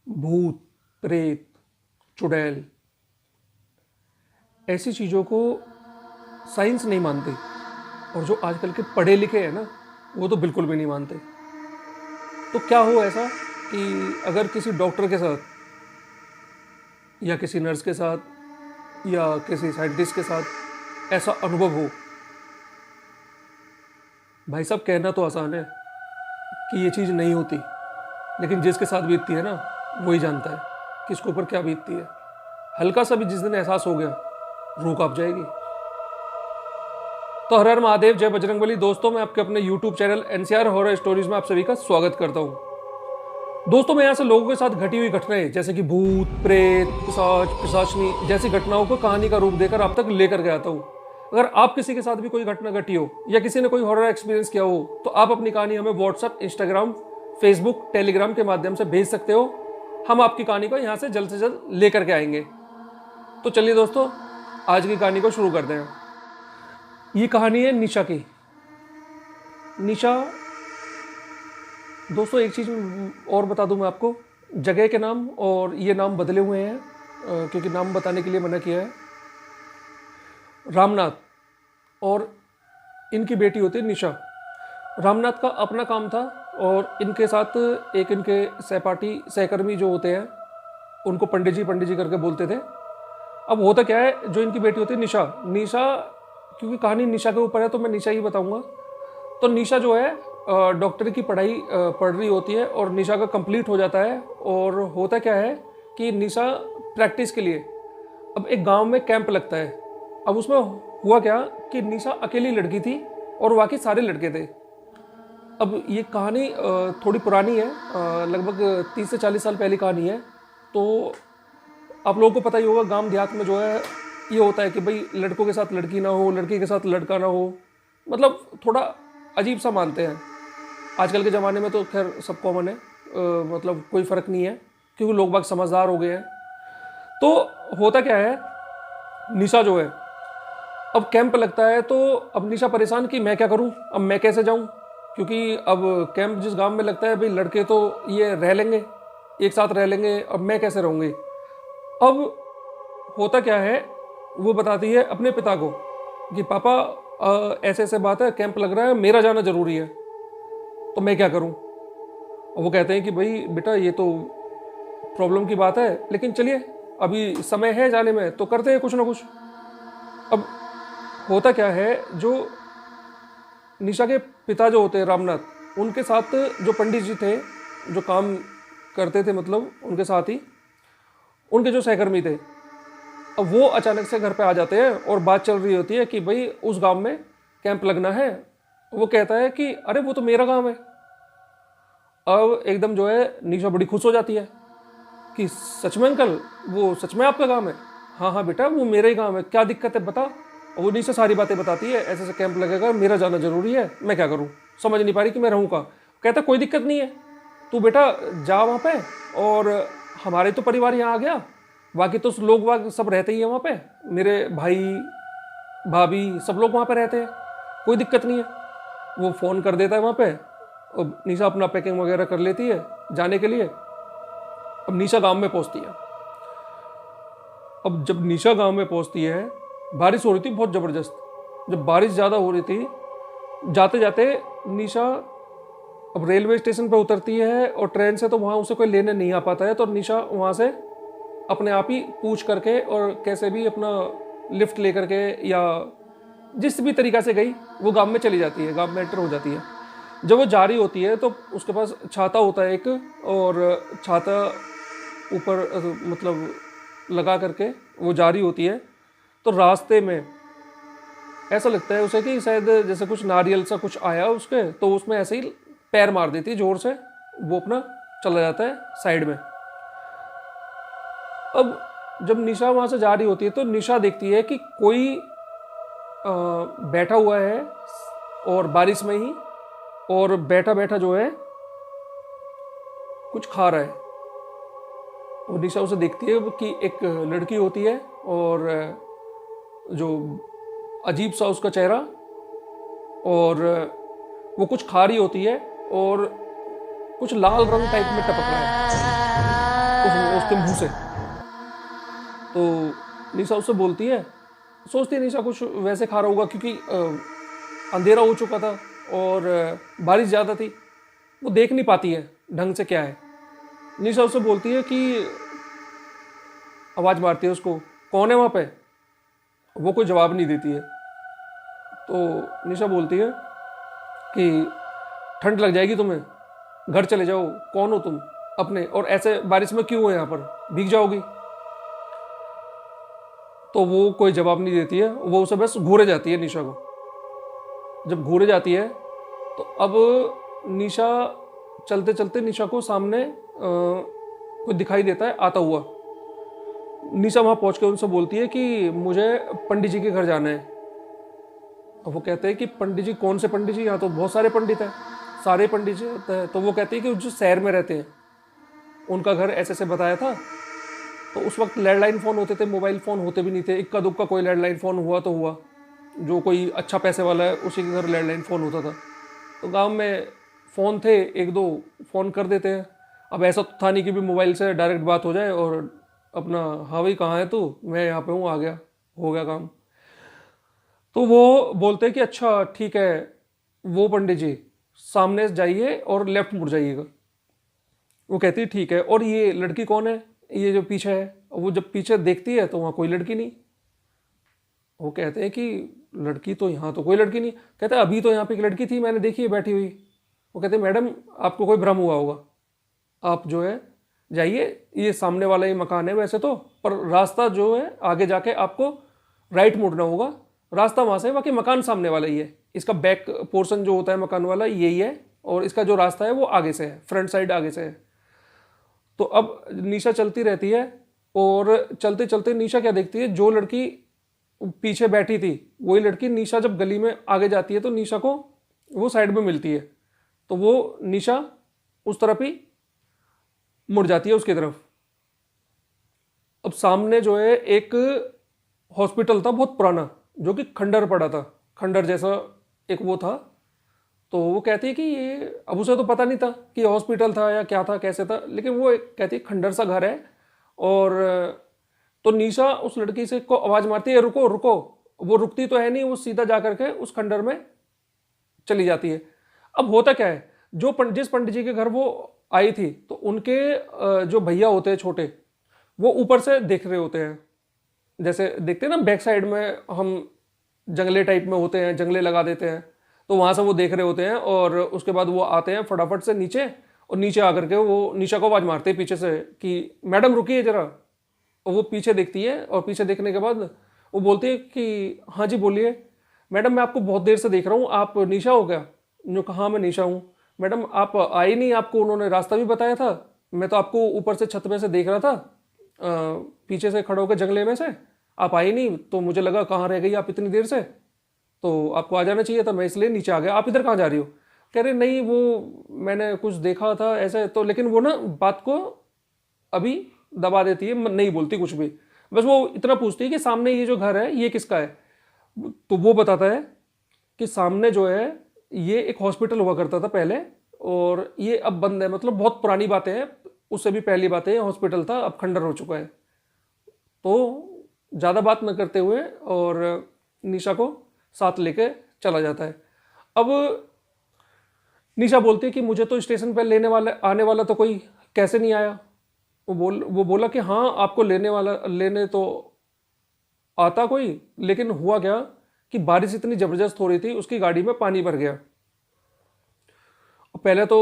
भूत, प्रेत, चुड़ैल, ऐसी चीज़ों को साइंस नहीं मानती। और जो आजकल के पढ़े लिखे हैं ना, वो तो बिल्कुल भी नहीं मानते। तो क्या हो ऐसा कि अगर किसी डॉक्टर के साथ या किसी नर्स के साथ या किसी साइंटिस्ट के साथ ऐसा अनुभव हो, भाई साहब कहना तो आसान है कि ये चीज़ नहीं होती, लेकिन जिसके साथ बीतती है ना, वही जानता है कि इसके ऊपर क्या बीतती है। हल्का सा भी जिस दिन एहसास हो गया, रूह कांप जाएगी। तो हर हर महादेव, जय बजरंगबली। दोस्तों, मैं आपके अपने YouTube channel NCR horror stories में आप सभी का स्वागत करता हूं। दोस्तों, मैं यहाँ से लोगों के साथ घटी हुई घटनाएं जैसे कि भूत, प्रेत, पिशाच, पिशाचनी जैसी घटनाओं को कहानी का रूप देकर आप तक लेकर के आता हूँ। अगर आप किसी के साथ भी कोई घटना घटी हो या किसी ने कोई हॉरर एक्सपीरियंस किया हो, तो आप अपनी कहानी हमें WhatsApp, Instagram, Facebook, Telegram के माध्यम से भेज सकते हो। हम आपकी कहानी को यहाँ से जल्द लेकर के आएंगे। तो चलिए दोस्तों, आज की कहानी को शुरू करते हैं। ये कहानी है निशा की। निशा, दोस्तों एक चीज़ और बता दूं मैं आपको, जगह के नाम और ये नाम बदले हुए हैं क्योंकि नाम बताने के लिए मना किया है। रामनाथ और इनकी बेटी होती है निशा। रामनाथ का अपना काम था और इनके साथ एक इनके सहपाठी सहकर्मी जो होते हैं, उनको पंडित जी करके बोलते थे। अब होता क्या है, जो इनकी बेटी होती है निशा, क्योंकि कहानी निशा के ऊपर है तो मैं निशा ही बताऊंगा। तो निशा जो है डॉक्टरी की पढ़ाई पढ़ रही होती है और निशा का कंप्लीट हो जाता है। और होता क्या है कि निशा प्रैक्टिस के लिए अब एक गांव में कैंप लगता है। अब उसमें हुआ क्या कि निशा अकेली लड़की थी और बाकी सारे लड़के थे। अब ये कहानी थोड़ी पुरानी है, लगभग 30 से 40 साल पहली कहानी है। तो आप लोगों को पता ही होगा, गांव देहात में जो है ये होता है कि भाई लड़कों के साथ लड़की ना हो, लड़की के साथ लड़का ना हो, मतलब थोड़ा अजीब सा मानते हैं। आजकल के ज़माने में तो खैर सब कॉमन है, मतलब कोई फ़र्क नहीं है क्योंकि लोग बाग समझदार हो गए हैं। तो होता क्या है, निशा जो है, अब कैंप लगता है तो अब निशा परेशान कि मैं क्या करूं, अब मैं कैसे जाऊं, क्योंकि अब कैंप जिस गांव में लगता है भाई लड़के तो ये रह लेंगे, एक साथ रह लेंगे, अब मैं कैसे रहूँगी। अब होता क्या है, वो बताती है अपने पिता को कि पापा ऐसे ऐसे बात है, कैंप लग रहा है, मेरा जाना ज़रूरी है, तो मैं क्या करूं। और वो कहते हैं कि भाई बेटा ये तो प्रॉब्लम की बात है, लेकिन चलिए अभी समय है जाने में, तो करते हैं कुछ ना कुछ। अब होता क्या है, जो निशा के पिता जो होते हैं रामनाथ, उनके साथ जो पंडित जी थे जो काम करते थे, मतलब उनके साथ ही उनके जो सहकर्मी थे, अब वो अचानक से घर पे आ जाते हैं और बात चल रही होती है कि भाई उस गांव में कैंप लगना है। वो कहता है कि अरे वो तो मेरा गांव है। अब एकदम जो है निशा बड़ी खुश हो जाती है कि सच में अंकल, वो सच में आपका गांव है? हाँ हाँ बेटा, वो मेरा ही गांव है, क्या दिक्कत है बता। और वो निशा सारी बातें बताती है, ऐसे ऐसे कैंप लगेगा, मेरा जाना जरूरी है, मैं क्या करूँ, समझ नहीं पा रही कि मैं रहूँ कहाँ। कहता कोई दिक्कत नहीं है, तू बेटा जा वहाँ पे, और हमारे तो परिवार यहाँ आ गया, बाकी तो लोग वाग सब रहते ही हैं वहाँ पे, मेरे भाई भाभी सब लोग वहाँ पे रहते हैं, कोई दिक्कत नहीं है। वो फ़ोन कर देता है वहाँ पे और निशा अपना पैकिंग वगैरह कर लेती है जाने के लिए। अब निशा गांव में पहुँचती है। अब जब निशा गांव में पहुँचती है, बारिश हो रही थी बहुत ज़बरदस्त। जब बारिश ज़्यादा हो रही थी, जाते जाते निशा अब रेलवे स्टेशन पर उतरती है और ट्रेन से तो वहाँ उसे कोई लेने नहीं आ पाता है। तो निशा वहाँ से अपने आप ही पूछ करके और कैसे भी अपना लिफ्ट लेकर के या जिस भी तरीक़ा से गई, वो गांव में चली जाती है, गांव में एंटर हो जाती है। जब वो जा रही होती है तो उसके पास छाता होता है एक, और छाता ऊपर मतलब लगा करके वो जा रही होती है। तो रास्ते में ऐसा लगता है उसे कि शायद जैसे कुछ नारियल सा कुछ आया उसके, तो उसमें ऐसे ही पैर मार देती है ज़ोर से, वो अपना चला जाता है साइड में। अब जब निशा वहाँ से जा रही होती है तो निशा देखती है कि कोई बैठा हुआ है और बारिश में ही, और बैठा बैठा जो है कुछ खा रहा है। और निशा उसे देखती है कि एक लड़की होती है और जो अजीब सा उसका चेहरा, और वो कुछ खा रही होती है और कुछ लाल रंग टाइप में टपक रहा है। उसके मुंह से। तो निशा उससे बोलती है, सोचती है निशा कुछ वैसे खा रहा होगा, क्योंकि अंधेरा हो चुका था और बारिश ज़्यादा थी, वो देख नहीं पाती है ढंग से क्या है। निशा उससे बोलती है कि, आवाज़ मारती है उसको, कौन है वहाँ पे। वो कोई जवाब नहीं देती है। तो निशा बोलती है कि ठंड लग जाएगी तुम्हें, घर चले जाओ, कौन हो तुम अपने, और ऐसे बारिश में क्यों हो यहाँ पर, भीग जाओगी। तो वो कोई जवाब नहीं देती है, वो उसे बस घूरे जाती है निशा को। जब घूरे जाती है तो अब निशा चलते चलते निशा को सामने कोई दिखाई देता है आता हुआ। निशा वहाँ पहुँच के उनसे बोलती है कि मुझे पंडित जी के घर जाना है। अब वो कहते हैं कि पंडित जी, कौन से पंडित जी, यहाँ तो बहुत सारे पंडित हैं, सारे पंडित जी होते हैं। तो वो कहते हैं कि जो शहर में रहते हैं उनका घर ऐसे ऐसे बताया था। तो उस वक्त लैंडलाइन फ़ोन होते थे, मोबाइल फ़ोन होते भी नहीं थे, इक्का दुक्का कोई लैंडलाइन फ़ोन हुआ तो हुआ, जो कोई अच्छा पैसे वाला है उसी के घर लैंडलाइन फ़ोन होता था। तो गांव में फ़ोन थे, एक दो फ़ोन कर देते हैं। अब ऐसा तो था नहीं कि भी मोबाइल से डायरेक्ट बात हो जाए और अपना, हाँ भाई कहाँ है तू, मैं यहाँ पे हूँ, आ गया, हो गया काम। तो वो बोलते हैं कि अच्छा ठीक है, वो पंडित जी सामने जाइए और लेफ्ट मुड़ जाइएगा। वो कहती है ठीक है। और ये लड़की कौन है, ये जो पीछे है। वो जब पीछे देखती है तो वहाँ कोई लड़की नहीं। वो कहते हैं कि लड़की तो यहाँ तो कोई लड़की नहीं। कहते हैं अभी तो यहाँ पे एक लड़की थी, मैंने देखी है बैठी हुई। वो कहते हैं मैडम आपको कोई भ्रम हुआ होगा, आप जो है जाइए, ये सामने वाला ही मकान है वैसे तो, पर रास्ता जो है आगे जाके आपको राइट मुड़ना होगा, रास्ता वहाँ से, बाकी मकान सामने वाला ही है, इसका बैक पोर्शन जो होता है मकान वाला यही है, और इसका जो रास्ता है वो आगे से है, फ्रंट साइड आगे से है। तो अब निशा चलती रहती है और चलते चलते निशा क्या देखती है, जो लड़की पीछे बैठी थी वही लड़की निशा जब गली में आगे जाती है तो निशा को वो साइड में मिलती है। तो वो निशा उस तरफ ही मुड़ जाती है उसकी तरफ। अब सामने जो है एक हॉस्पिटल था बहुत पुराना, जो कि खंडर पड़ा था, खंडर जैसा एक वो था। तो वो कहती है कि ये, अब उसे तो पता नहीं था कि हॉस्पिटल था या क्या था कैसे था, लेकिन वो एक कहती है खंडर सा घर है। और तो निशा उस लड़की से को आवाज़ मारती है, रुको रुको। वो रुकती तो है नहीं, वो सीधा जा करके उस खंडर में चली जाती है। अब होता क्या है, जो जिस पंडित जी के घर वो आई थी, तो उनके जो भैया होते हैं छोटे, वो ऊपर से देख रहे होते हैं, जैसे देखते हैं ना बैक साइड में हम जंगले टाइप में होते हैं, जंगले लगा देते हैं, तो वहाँ से वो देख रहे होते हैं। और उसके बाद वो आते हैं फटाफट से नीचे, और नीचे आकर के वो निशा को आवाज़ मारते हैं पीछे से कि मैडम रुकिए ज़रा। और वो पीछे देखती है, और पीछे देखने के बाद वो बोलती है कि हाँ जी बोलिए मैडम, मैं आपको बहुत देर से देख रहा हूँ, आप निशा हो क्या। जो कहा मैं निशा हूँ। मैडम आप आई नहीं, आपको उन्होंने रास्ता भी बताया था, मैं तो आपको ऊपर से छत में से देख रहा था, पीछे से खड़े होकर जंगले में से, आप आई नहीं, तो मुझे लगा कहाँ रह गई आप इतनी देर से, तो आपको आ जाना चाहिए था, मैं इसलिए नीचे आ गया। आप इधर कहाँ जा रही हो। कह रहे नहीं वो मैंने कुछ देखा था ऐसे तो, लेकिन वो ना बात को अभी दबा देती है, नहीं बोलती कुछ भी, बस वो इतना पूछती है कि सामने ये जो घर है ये किसका है। तो वो बताता है कि सामने जो है ये एक हॉस्पिटल हुआ करता था पहले, और ये अब बंद है, मतलब बहुत पुरानी बातें हैं, उससे भी पहली बातें हैं, हॉस्पिटल था अब खंडर हो चुका है। तो ज़्यादा बात न करते हुए और निशा को साथ लेके चला जाता है। अब निशा बोलती है कि मुझे तो स्टेशन पर लेने वाला आने वाला तो कोई कैसे नहीं आया। वो बोला कि हाँ आपको लेने तो आता कोई, लेकिन हुआ क्या कि बारिश इतनी ज़बरदस्त हो रही थी, उसकी गाड़ी में पानी भर गया। पहले तो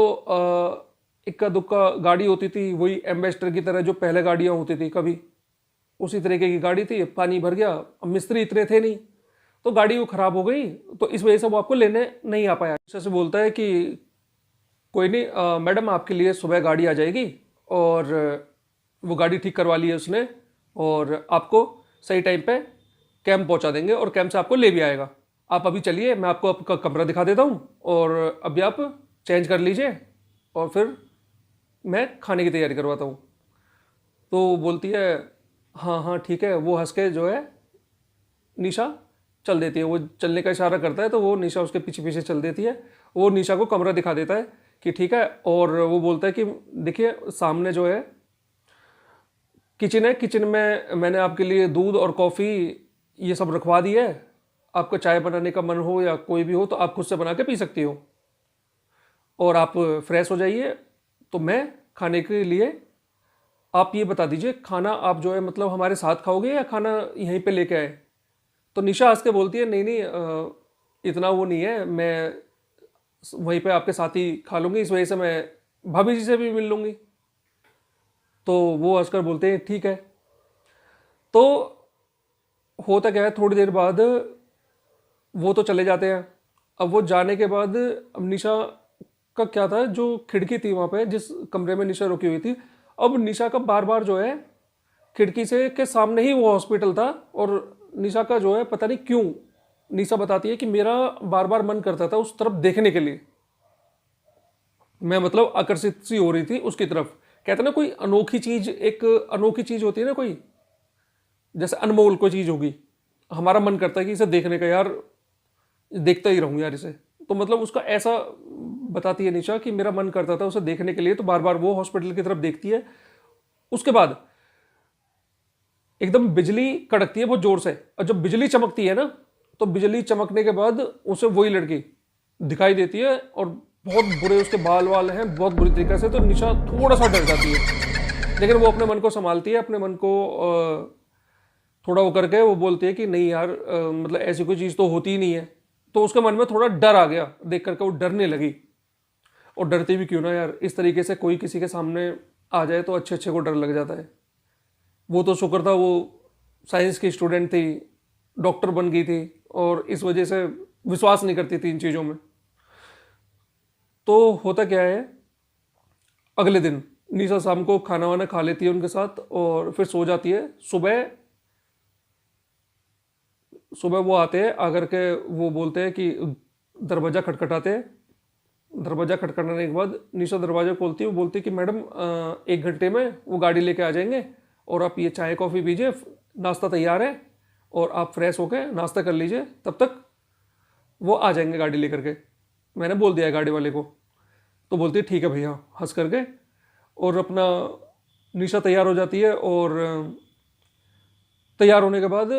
इक्का दुक्का गाड़ी होती थी, वही एम्बेसडर की तरह जो पहले गाड़ियाँ होती थी, कभी उसी तरीके की गाड़ी थी, पानी भर गया। अब मिस्त्री इतने थे नहीं, तो गाड़ी वो ख़राब हो गई, तो इस वजह से वो आपको लेने नहीं आ पाया। से बोलता है कि कोई नहीं मैडम, आपके लिए सुबह गाड़ी आ जाएगी, और वो गाड़ी ठीक करवा ली है उसने, और आपको सही टाइम पे कैंप पहुंचा देंगे, और कैंप से आपको ले भी आएगा। आप अभी चलिए, मैं आपको आपका कमरा दिखा देता हूँ, और अभी आप चेंज कर लीजिए, और फिर मैं खाने की तैयारी करवाता हूँ। तो बोलती है हाँ हाँ ठीक है। वो हंस के जो है निशा चल देती है, वो चलने का इशारा करता है, तो वो निशा उसके पीछे पीछे चल देती है। वो निशा को कमरा दिखा देता है कि ठीक है, और वो बोलता है कि देखिए सामने जो है किचन है, किचन में मैंने आपके लिए दूध और कॉफ़ी ये सब रखवा दी है। आपको चाय बनाने का मन हो या कोई भी हो तो आप खुद से बना के पी सकती हो, और आप फ्रेश हो जाइए। तो मैं खाने के लिए, आप ये बता दीजिए खाना आप जो है मतलब हमारे साथ खाओगे या खाना यहीं पे लेके आए। तो निशा हंस के बोलती है, नहीं नहीं इतना वो नहीं है, मैं वहीं पे आपके साथ ही खा लूँगी, इस वजह से मैं भाभी जी से भी मिल लूँगी। तो वो हंसकर बोलते हैं ठीक है। तो होता क्या है, थोड़ी देर बाद वो तो चले जाते हैं। अब वो जाने के बाद अब निशा का क्या था, जो खिड़की थी वहाँ पे जिस कमरे में निशा रुकी हुई थी, अब निशा का बार बार जो है खिड़की से के सामने ही वो हॉस्पिटल था। और निशा का जो है पता नहीं क्यों, निशा बताती है कि मेरा बार बार मन करता था उस तरफ देखने के लिए, मैं मतलब आकर्षित सी हो रही थी उसकी तरफ। कहते ना कोई अनोखी चीज, एक अनोखी चीज होती है ना कोई, जैसे अनमोल कोई चीज होगी, हमारा मन करता है कि इसे देखने का, यार देखता ही रहूं यार इसे। तो मतलब उसका ऐसा बताती है निशा कि मेरा मन करता था उसे देखने के लिए, तो बार बार वो हॉस्पिटल की तरफ देखती है। उसके बाद एकदम बिजली कड़कती है बहुत जोर से, और जब बिजली चमकती है ना, तो बिजली चमकने के बाद उसे वही लड़की दिखाई देती है, और बहुत बुरे उसके बाल वाल हैं बहुत बुरी तरीके से। तो निशा थोड़ा सा डर जाती है, लेकिन वो अपने मन को संभालती है, अपने मन को थोड़ा वो करके वो बोलती है कि नहीं यार मतलब ऐसी कोई चीज़ तो होती ही नहीं है। तो उसके मन में थोड़ा डर आ गया, देख करके वो डरने लगी। और डरती भी क्यों ना यार, इस तरीके से कोई किसी के सामने आ जाए तो अच्छे अच्छे को डर लग जाता है। वो तो शुक्र था वो साइंस की स्टूडेंट थी, डॉक्टर बन गई थी, और इस वजह से विश्वास नहीं करती थी इन चीज़ों में। तो होता क्या है, अगले दिन निशा शाम को खाना वाना खा लेती है उनके साथ और फिर सो जाती है। सुबह सुबह वो आते हैं, आकर के वो बोलते हैं कि दरवाज़ा खटखटाते हैं। दरवाज़ा खटखटाने के बाद निशा दरवाज़ा खोलती है, वो बोलती है कि मैडम 1 घंटे में वो गाड़ी लेके आ जाएंगे, और आप ये चाय कॉफ़ी पीजिए, नाश्ता तैयार है, और आप फ्रेश होकर नाश्ता कर लीजिए, तब तक वो आ जाएंगे गाड़ी लेकर के। मैंने बोल दिया है गाड़ी वाले को। तो बोलती है ठीक है भैया, हंस करके। और अपना निशा तैयार हो जाती है, और तैयार होने के बाद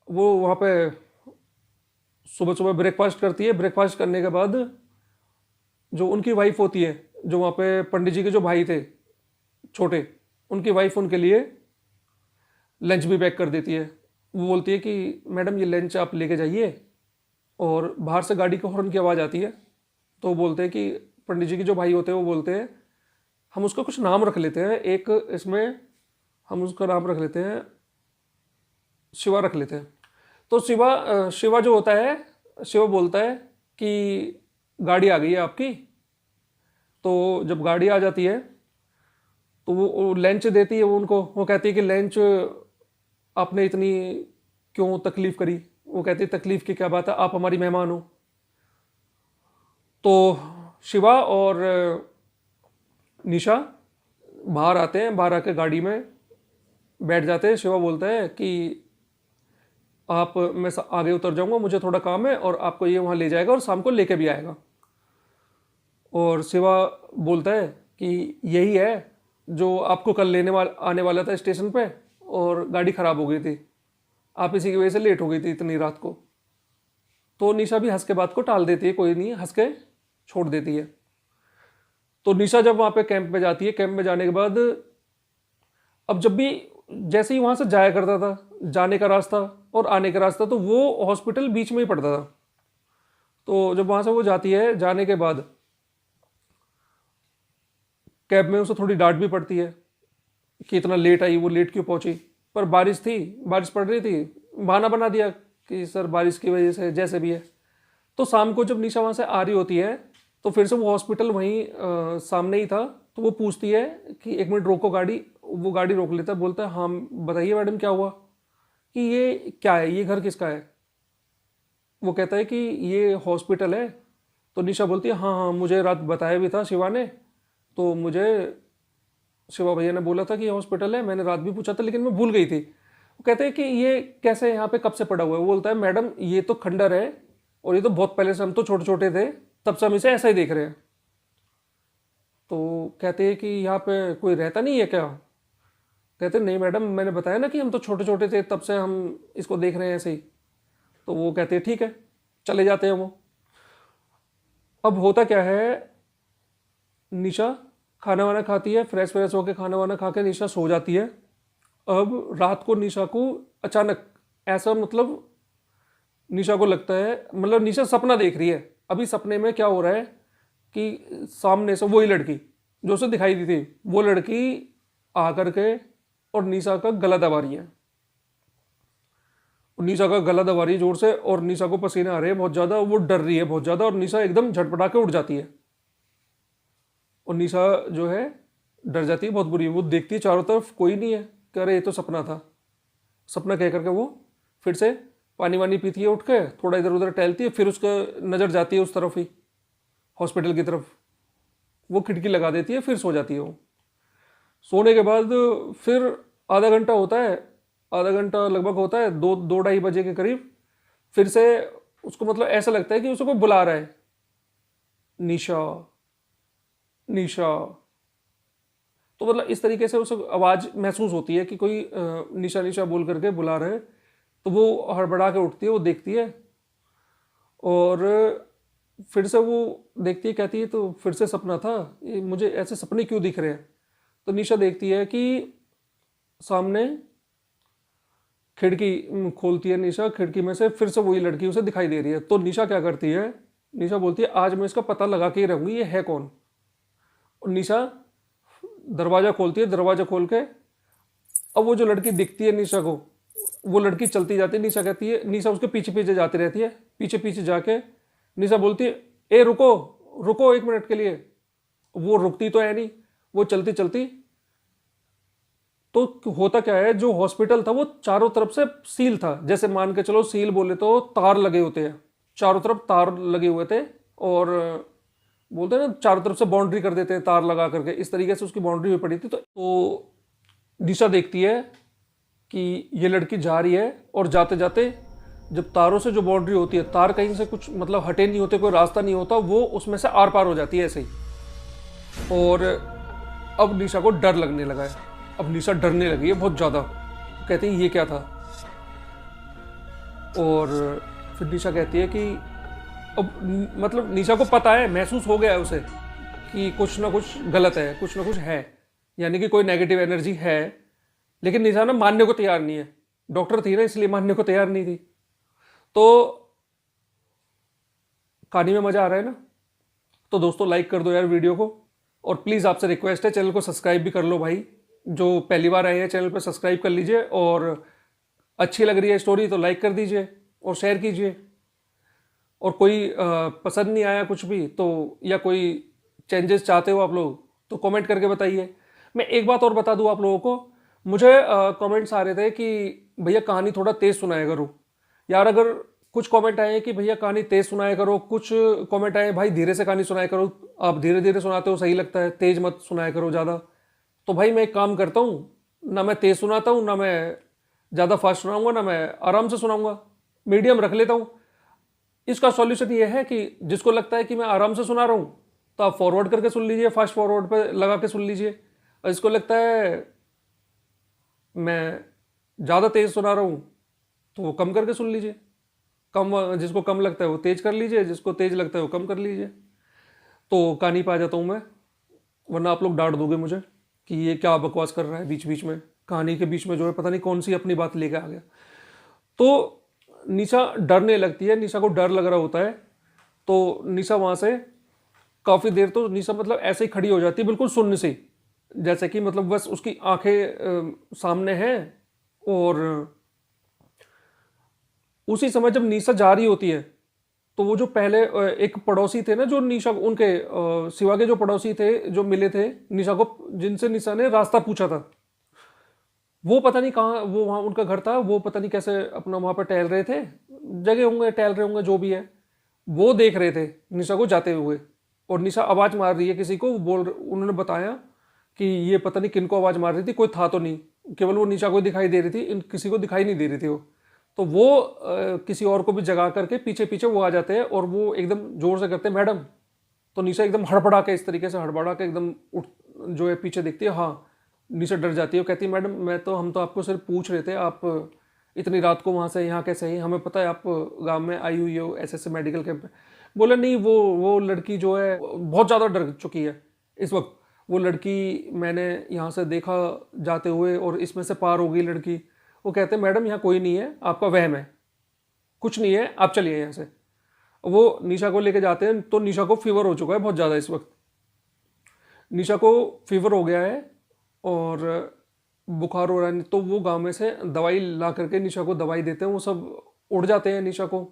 वो वहाँ पे सुबह सुबह ब्रेकफास्ट करती है। ब्रेकफास्ट करने के बाद जो उनकी वाइफ होती है, जो वहाँ पे पंडित जी के जो भाई थे छोटे, उनकी वाइफ उनके लिए लंच भी पैक कर देती है। वो बोलती है कि मैडम ये लंच आप लेके जाइए, और बाहर से गाड़ी के हॉर्न की आवाज़ आती है। तो वो बोलते हैं कि पंडित जी के जो भाई होते हैं वो बोलते हैं हम उसका कुछ नाम रख लेते हैं, एक इसमें हम उसका नाम रख लेते हैं, शिवा रख लेते हैं। तो शिवा जो होता है, शिवा बोलता है कि गाड़ी आ गई है आपकी। तो जब गाड़ी आ जाती है तो वो लंच देती है वो उनको। वो कहती है कि लंच आपने इतनी क्यों तकलीफ़ करी। वो कहती है तकलीफ़ की क्या बात है, आप हमारी मेहमान हो। तो शिवा और निशा बाहर आते हैं, बाहर आके गाड़ी में बैठ जाते हैं। शिवा बोलता है कि आप, मैं आगे उतर जाऊंगा, मुझे थोड़ा काम है, और आपको ये वहाँ ले जाएगा और शाम को लेके भी आएगा। और शिवा बोलता है कि यही है जो आपको कल आने वाला था स्टेशन पे, और गाड़ी ख़राब हो गई थी, आप इसी की वजह से लेट हो गई थी इतनी रात को। तो निशा भी हंस के बात को टाल देती है, कोई नहीं, हंस के छोड़ देती है। तो निशा जब वहाँ पे कैंप में जाती है, कैंप में जाने के बाद अब जब भी जैसे ही वहाँ से जाया करता था, जाने का रास्ता और आने का रास्ता, तो वो हॉस्पिटल बीच में ही पड़ता था। तो जब वहाँ से वो जाती है, जाने के बाद कैब में उसे थोड़ी डांट भी पड़ती है कि इतना लेट आई, वो लेट क्यों पहुंची। पर बारिश थी, बारिश पड़ रही थी, बहाना बना दिया कि सर बारिश की वजह से जैसे भी है। तो शाम को जब निशा वहाँ से आ रही होती है, तो फिर से वो हॉस्पिटल वहीं सामने ही था। तो वो पूछती है कि 1 मिनट रोको गाड़ी। वो गाड़ी रोक लेता है, बोलता है हाँ बताइए मैडम क्या हुआ, कि ये क्या है, ये घर किसका है। वो कहता है कि ये हॉस्पिटल है। तो निशा बोलती है हाँ हाँ मुझे रात बताया भी था शिवा ने, तो मुझे शिवा भैया ने बोला था कि ये हॉस्पिटल है, मैंने रात भी पूछा था लेकिन मैं भूल गई थी। वो कहते हैं कि ये कैसे यहाँ पे कब से पड़ा हुआ है। वो बोलता है मैडम ये तो खंडर है, और ये तो बहुत पहले से, हम तो छोटे छोटे थे तब से हम इसे ऐसा ही देख रहे हैं। तो कहते हैं कि यहाँ पे कोई रहता नहीं है क्या। कहते नहीं मैडम, मैंने बताया ना कि हम तो छोटे छोटे थे तब से हम इसको देख रहे हैं ऐसे ही। तो वो कहते हैं ठीक है, चले जाते हैं वो। अब होता क्या है, निशा खाना वाना खाती है, फ्रेश फ्रेश होकर खाना वाना खा के निशा सो जाती है। अब रात को निशा को अचानक ऐसा, मतलब निशा को लगता है, मतलब निशा सपना देख रही है। अभी सपने में क्या हो रहा है कि सामने से वही लड़की जो उसे दिखाई दी थी, वो लड़की आकर के और निशा का गला दबा रही है। निशा का गला दबा रही है जोर से, और निशा को पसीने आ रहे हैं बहुत ज्यादा, वो डर रही है बहुत ज्यादा, और निशा एकदम झटपटा के उठ जाती है। और निशा जो है डर जाती है बहुत बुरी। वो देखती है चारों तरफ कोई नहीं है, कह रहे ये तो सपना था। सपना कह करके वो फिर से पानी वानी पीती है, उठ के थोड़ा इधर उधर टहलती है, फिर उसका नज़र जाती है उस तरफ ही, हॉस्पिटल की तरफ। वो खिड़की लगा देती है, फिर सो जाती है वो। सोने के बाद फिर आधा घंटा होता है, आधा घंटा लगभग होता है, 2-2:30 बजे के करीब फिर से उसको मतलब ऐसा लगता है कि उसे कोई बुला रहा है, निशा निशा। तो मतलब इस तरीके से उसे आवाज़ महसूस होती है कि कोई निशा निशा बोल करके बुला रहे हैं। तो वो हड़बड़ा के उठती है, वो देखती है, और फिर से वो देखती है, कहती है तो फिर से सपना था, ये मुझे ऐसे सपने क्यों दिख रहे हैं। तो निशा देखती है कि सामने खिड़की खोलती है निशा, खिड़की में से फिर से वही लड़की उसे दिखाई दे रही है। तो निशा क्या करती है, निशा बोलती है आज मैं इसका पता लगा के ही रहूंगी ये है कौन। और निशा दरवाज़ा खोलती है, दरवाज़ा खोल के अब वो जो लड़की दिखती है निशा को, वो लड़की चलती जाती है। निशा कहती है, निशा उसके पीछे पीछे जाती रहती है, पीछे पीछे जाके निशा बोलती है ए रुको रुको 1 मिनट के लिए। वो रुकती तो है नहीं, वो चलती चलती। तो होता क्या है, जो हॉस्पिटल था वो चारों तरफ से सील था, जैसे मान के चलो सील बोले तो तार लगे होते हैं, चारों तरफ तार लगे हुए थे, और बोलते हैं ना चारों तरफ से बाउंड्री कर देते हैं तार लगा करके, इस तरीके से उसकी बाउंड्री हुई पड़ी थी। तो निशा देखती है कि ये लड़की जा रही है, और जाते जाते जब तारों से जो बाउंड्री होती है, तार कहीं से कुछ मतलब हटे नहीं होते, कोई रास्ता नहीं होता, वो उसमें से आर पार हो जाती है ऐसे ही। और अब निशा को डर लगने लगा है, अब निशा डरने लगी है बहुत ज़्यादा। कहती है ये क्या था। और फिर निशा कहती है कि अब मतलब निशा को पता है, महसूस हो गया है उसे कि कुछ ना कुछ गलत है, कुछ ना कुछ है, यानी कि कोई नेगेटिव एनर्जी है। लेकिन निशा ना मानने को तैयार नहीं है, डॉक्टर थी ना इसलिए मानने को तैयार नहीं थी। तो कहानी में मज़ा आ रहा है ना, तो दोस्तों लाइक कर दो यार वीडियो को, और प्लीज़ आपसे रिक्वेस्ट है चैनल को सब्सक्राइब भी कर लो भाई। जो पहली बार आए हैं चैनल पर सब्सक्राइब कर लीजिए, और अच्छी लग रही है स्टोरी तो लाइक कर दीजिए और शेयर कीजिए। और कोई पसंद नहीं आया कुछ भी तो, या कोई चेंजेस चाहते हो आप लोग, तो कमेंट करके बताइए। मैं एक बात और बता दूं आप लोगों को, मुझे कमेंट्स आ रहे थे कि भैया कहानी थोड़ा तेज़ सुनाया करो यार। अगर कुछ कमेंट आए कि भैया कहानी तेज़ सुनाया करो, कुछ कमेंट आए भाई धीरे से कहानी सुनाया करो, आप धीरे धीरे सुनाते हो सही लगता है, तेज़ मत सुनाया करो ज़्यादा। तो भाई मैं एक काम करता हूँ, ना मैं तेज़ सुनाता हूँ, ना मैं ज़्यादा फास्ट सुनाऊंगा, ना मैं आराम से सुनाऊंगा, मीडियम रख लेता हूँ। इसका सॉल्यूशन ये है कि जिसको लगता है कि मैं आराम से सुना रहा हूँ तो आप फॉरवर्ड करके सुन लीजिए, फास्ट फॉरवर्ड पे लगा के सुन लीजिए। और इसको लगता है मैं ज़्यादा तेज़ सुना रहा हूँ तो वो कम करके सुन लीजिए। कम, जिसको कम लगता है वो तेज़ कर लीजिए, जिसको तेज़ लगता है वो कम कर लीजिए। तो कहानी पे आ जाता हूँ मैं, वरना आप लोग डांट दोगे मुझे कि ये क्या बकवास कर रहा है बीच बीच में, कहानी के बीच में जो है पता नहीं कौन सी अपनी बात लेके आ गया। तो निशा डरने लगती है, निशा को डर लग रहा होता है। तो निशा वहाँ से काफ़ी देर, तो निशा मतलब ऐसे ही खड़ी हो जाती है बिल्कुल सुन्न सी, जैसे कि मतलब बस उसकी आंखें सामने हैं। और उसी समय जब निशा जा रही होती है तो वो जो पहले एक पड़ोसी थे ना, जो निशा उनके शिवा के जो पड़ोसी थे जो मिले थे निशा को, जिनसे निशा ने रास्ता पूछा था, वो पता नहीं कहाँ, वो वहाँ उनका घर था, वो पता नहीं कैसे अपना वहाँ पर टहल रहे थे, जगह होंगे टहल रहे होंगे जो भी है, वो देख रहे थे निशा को जाते हुए। और निशा आवाज़ मार रही है किसी को, उन्होंने बताया कि ये पता नहीं किन को आवाज़ मार रही थी, कोई था तो नहीं, केवल वो निशा को दिखाई दे रही थी, किसी को दिखाई नहीं दे रही थी वो। तो वो किसी और को भी जगा करके पीछे पीछे वो आ जाते हैं, और वो एकदम जोर से करते हैं मैडम। तो निशा एकदम हड़बड़ा के, इस तरीके से हड़बड़ा के एकदम उठ, जो है पीछे देखती है, हाँ निशा डर जाती है, वो कहती है मैडम हम तो आपको सिर्फ पूछ रहे थे, आप इतनी रात को वहाँ से यहाँ कैसे हैं, हमें पता है आप गांव में आई हुई हो ऐसे मेडिकल कैंप में। बोला नहीं, वो लड़की जो है बहुत ज़्यादा डर चुकी है इस वक्त। वो लड़की मैंने यहाँ से देखा जाते हुए और इसमें से पार हो गई लड़की। वो कहते हैं मैडम यहाँ कोई नहीं है, आपका वहम है, कुछ नहीं है, आप चलिए यहाँ से। वो निशा को लेके जाते हैं तो निशा को फीवर हो चुका है बहुत ज़्यादा इस वक्त। निशा को फीवर हो गया है और बुखार हो रहा है, तो वो गांव में से दवाई ला करके निशा को दवाई देते हैं। वो सब उड़ जाते हैं निशा को,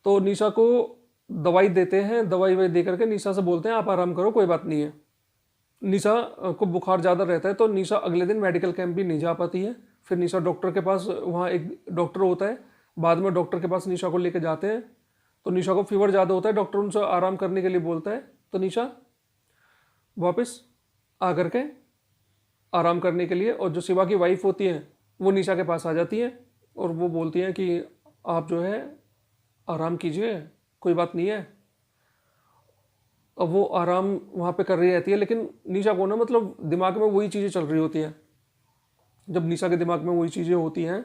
तो निशा को दवाई देते हैं, दवाई ववाई दे करके निशा से बोलते हैं आप आराम करो, कोई बात नहीं है। निशा को बुखार ज़्यादा रहता है तो निशा अगले दिन मेडिकल कैंप भी नहीं जा पाती है। फिर निशा डॉक्टर के पास, वहाँ एक डॉक्टर होता है, बाद में डॉक्टर के पास निशा को लेके जाते हैं। तो निशा को फीवर ज़्यादा होता है, डॉक्टर उनसे आराम करने के लिए बोलता है, तो निशा वापस आ करके आराम करने के लिए, और जो शिवा की वाइफ होती है वो निशा के पास आ जाती है और वो बोलती हैं कि आप जो है आराम कीजिए, कोई बात नहीं है। अब वो आराम वहाँ पे कर रही रहती है, लेकिन निशा को ना मतलब दिमाग में वही चीज़ें चल रही होती हैं। जब निशा के दिमाग में वही चीज़ें होती हैं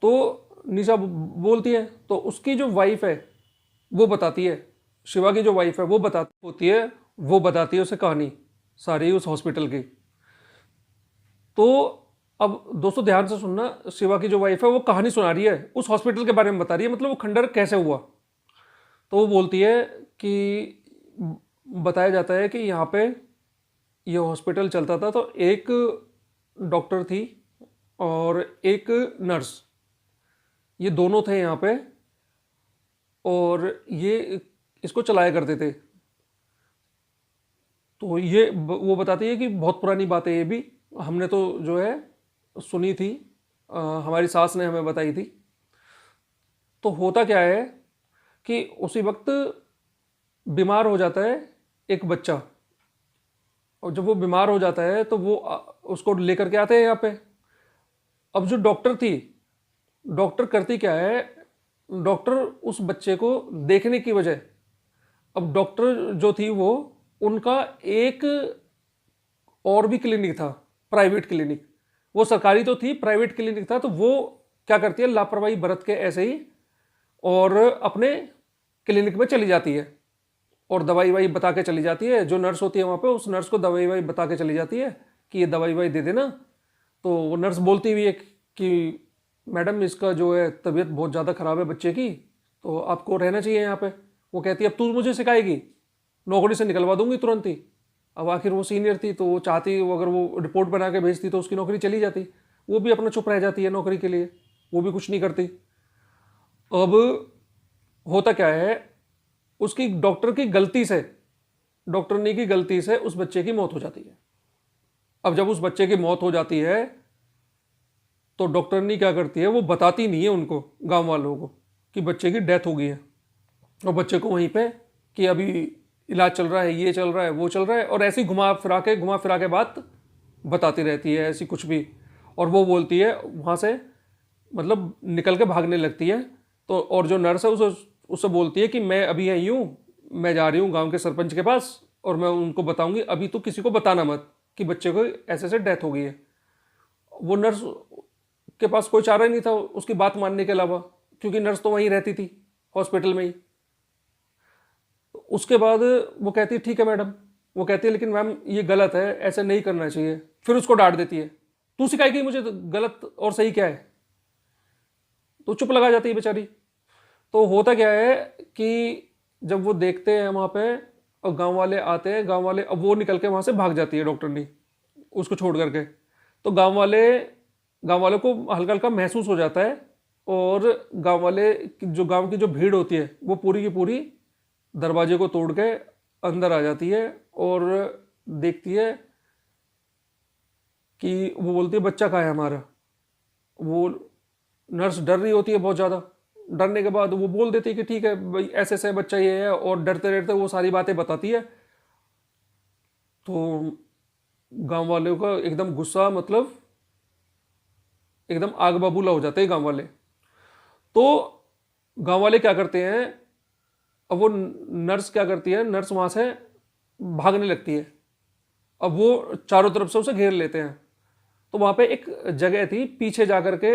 तो निशा बोलती है, तो उसकी जो वाइफ है वो बताती है, शिवा की जो वाइफ है वो बताती होती है, वो बताती है उसे कहानी सारी उस हॉस्पिटल की। तो अब दोस्तों ध्यान से सुनना, शिवा की जो वाइफ है वो कहानी सुना रही है, उस हॉस्पिटल के बारे में बता रही है, मतलब वो खंडर कैसे हुआ। तो वो बोलती है कि बताया जाता है कि यहाँ पे ये हॉस्पिटल चलता था, तो एक डॉक्टर थी और एक नर्स, ये दोनों थे यहाँ पे और ये इसको चलाया करते थे। तो ये वो बताती है कि बहुत पुरानी बात है, ये भी हमने तो जो है सुनी थी, हमारी सास ने हमें बताई थी। तो होता क्या है कि उसी वक्त बीमार हो जाता है एक बच्चा, और जब वो बीमार हो जाता है तो वो उसको लेकर के आते हैं यहाँ पे। अब जो डॉक्टर थी, डॉक्टर करती क्या है, डॉक्टर उस बच्चे को देखने की वजह, अब डॉक्टर जो थी वो, उनका एक और भी क्लिनिक था, प्राइवेट क्लिनिक, वो सरकारी तो थी, प्राइवेट क्लिनिक था। तो वो क्या करती है, लापरवाही बरत के ऐसे ही और अपने क्लिनिक में चली जाती है और दवाई वाई बता के चली जाती है। जो नर्स होती है वहाँ पे, उस नर्स को दवाई वाई बता के चली जाती है कि ये दवाई वाई दे देना। तो वो नर्स बोलती हुई है कि मैडम इसका जो है तबीयत बहुत ज़्यादा ख़राब है बच्चे की, तो आपको रहना चाहिए यहाँ पे। वो कहती है अब तू मुझे सिखाएगी, नौकरी से निकलवा दूंगी तुरंत ही। अब आखिर वो सीनियर थी तो वो चाहती, वो अगर वो रिपोर्ट बना के भेजती तो उसकी नौकरी चली जाती। वो भी अपना चुप रह जाती है नौकरी के लिए, वो भी कुछ नहीं करती। अब होता क्या है, उसकी डॉक्टर की गलती से, डॉक्टरनी की गलती से उस बच्चे की मौत हो जाती है। अब जब उस बच्चे की मौत हो जाती है तो डॉक्टरनी क्या करती है, वो बताती नहीं है उनको, गांव वालों को, कि बच्चे की डेथ हो गई है। और बच्चे को वहीं पे कि अभी इलाज चल रहा है, ये चल रहा है, वो चल रहा है, और ऐसी घुमा फिरा के बात बताती रहती है ऐसी कुछ भी। और वो बोलती है वहाँ से, मतलब निकल के भागने लगती है। तो और जो नर्स है उससे बोलती है कि मैं अभी आई हूँ, मैं जा रही हूँ गांव के सरपंच के पास और मैं उनको बताऊंगी, अभी तो किसी को बताना मत कि बच्चे को ऐसे ऐसे डेथ हो गई है। वो नर्स के पास कोई चारा ही नहीं था उसकी बात मानने के अलावा, क्योंकि नर्स तो वहीं रहती थी हॉस्पिटल में ही। उसके बाद वो कहती है ठीक है मैडम, वो कहती है लेकिन मैम ये गलत है, ऐसे नहीं करना चाहिए। फिर उसको डांट देती है, तू सिखाएगी मुझे गलत और सही क्या है। तो चुप लगा जाती है बेचारी। तो होता क्या है कि जब वो देखते हैं वहाँ पे और गांव वाले आते हैं, गांव वाले, अब वो निकल के वहाँ से भाग जाती है डॉक्टरनी उसको छोड़ करके। तो गांव वालों को हल्का हल्का महसूस हो जाता है और गांव वाले जो गांव की जो भीड़ होती है वो पूरी की पूरी दरवाजे को तोड़ के अंदर आ जाती है और देखती है कि, वो बोलती है बच्चा कहाँ है हमारा। वो नर्स डर रही होती है बहुत ज़्यादा, डरने के बाद वो बोल देती है कि ठीक है भाई ऐसे ऐसे बच्चा ये है, और डरते डरते वो सारी बातें बताती है। तो गांव वालों का एकदम गुस्सा, मतलब एकदम आग बबूला हो जाते हैं गांव वाले। तो गांव वाले क्या करते हैं, अब वो नर्स क्या करती है, नर्स वहाँ से भागने लगती है। अब वो चारों तरफ से उसे घेर लेते हैं। तो वहाँ पे एक जगह थी पीछे जा कर के,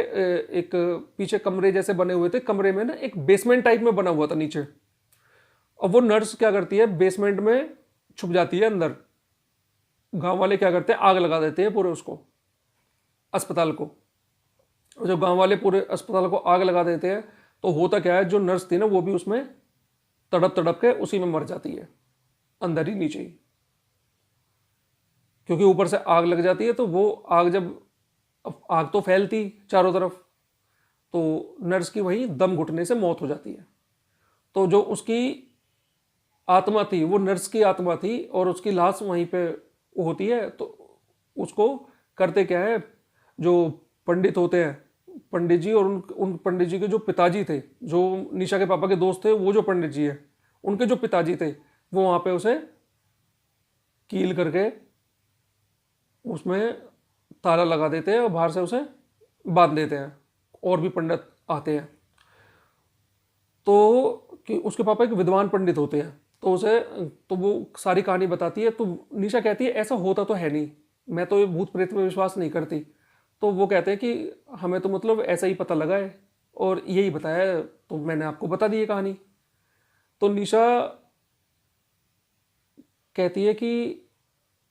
एक पीछे कमरे जैसे बने हुए थे, कमरे में ना एक बेसमेंट टाइप में बना हुआ था नीचे। अब वो नर्स क्या करती है, बेसमेंट में छुप जाती है अंदर। गांव वाले क्या करते हैं, आग लगा देते हैं पूरे उसको, अस्पताल को। और जब गांव वाले पूरे अस्पताल को आग लगा देते हैं तो होता क्या है, जो नर्स थी ना वो भी उसमें तड़प तड़प के उसी में मर जाती है, अंदर ही नीचे ही। क्योंकि ऊपर से आग लग जाती है, तो वो आग जब, आग तो फैलती चारों तरफ, तो नर्स की वहीं दम घुटने से मौत हो जाती है। तो जो उसकी आत्मा थी, वो नर्स की आत्मा थी और उसकी लाश वहीं पे होती है। तो उसको करते क्या है, जो पंडित होते हैं, पंडित जी, और उन पंडित जी के जो पिताजी थे, जो निशा के पापा के दोस्त थे, वो जो पंडित जी है, उनके जो पिताजी थे, वो वहाँ पे उसे कील करके उसमें ताला लगा देते हैं और बाहर से उसे बांध देते हैं। और भी पंडित आते हैं। तो कि उसके पापा एक विद्वान पंडित होते हैं, तो उसे, तो वो सारी कहानी बताती है। तो निशा कहती है ऐसा होता तो है नहीं, मैं तो ये भूत प्रेत में विश्वास नहीं करती। तो वो कहते हैं कि हमें तो मतलब ऐसा ही पता लगा है और यही बताया है, तो मैंने आपको बता दी ये कहानी। तो निशा कहती है कि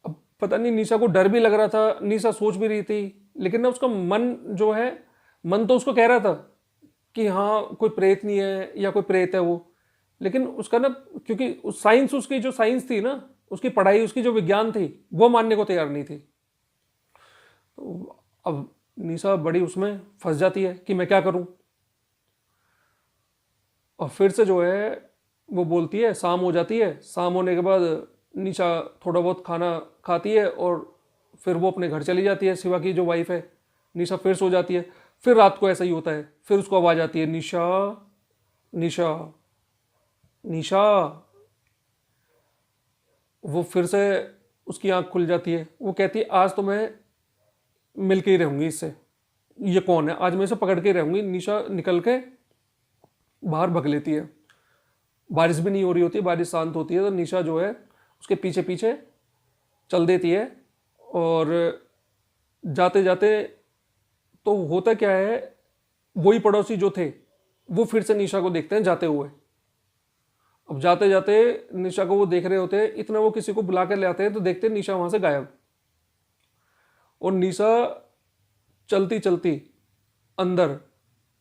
अब पता नहीं, निशा को डर भी लग रहा था, निशा सोच भी रही थी, लेकिन ना उसका मन जो है, मन तो उसको कह रहा था कि हाँ कोई प्रेत नहीं है या कोई प्रेत है वो, लेकिन उसका ना, क्योंकि साइंस, उसकी जो साइंस थी ना, उसकी पढ़ाई, उसकी जो विज्ञान थी, वो मानने को तैयार नहीं थी। तो अब निशा बड़ी उसमें फंस जाती है कि मैं क्या करूं। और फिर से जो है वो बोलती है, शाम हो जाती है, शाम होने के बाद निशा थोड़ा बहुत खाना खाती है और फिर वो अपने घर चली जाती है। शिवा की जो वाइफ है, निशा फिर सो जाती है। फिर रात को ऐसा ही होता है, फिर उसको आवाज़ आती है, निशा, निशा, निशा। वो फिर से उसकी आंख खुल जाती है। वो कहती है आज तो मैं मिल के ही रहूंगी इससे, ये कौन है, आज मैं इसे पकड़ के ही रहूंगी। निशा निकल के बाहर भग लेती है। बारिश भी नहीं हो रही होती, बारिश शांत होती है, तो निशा जो है उसके पीछे पीछे चल देती है। और जाते जाते तो होता क्या है, वही पड़ोसी जो थे वो फिर से निशा को देखते हैं जाते हुए। अब जाते जाते निशा को वो देख रहे होते हैं, इतना वो किसी को बुला कर ले आते हैं, तो देखते हैं निशा वहां से गायब। और निशा चलती चलती अंदर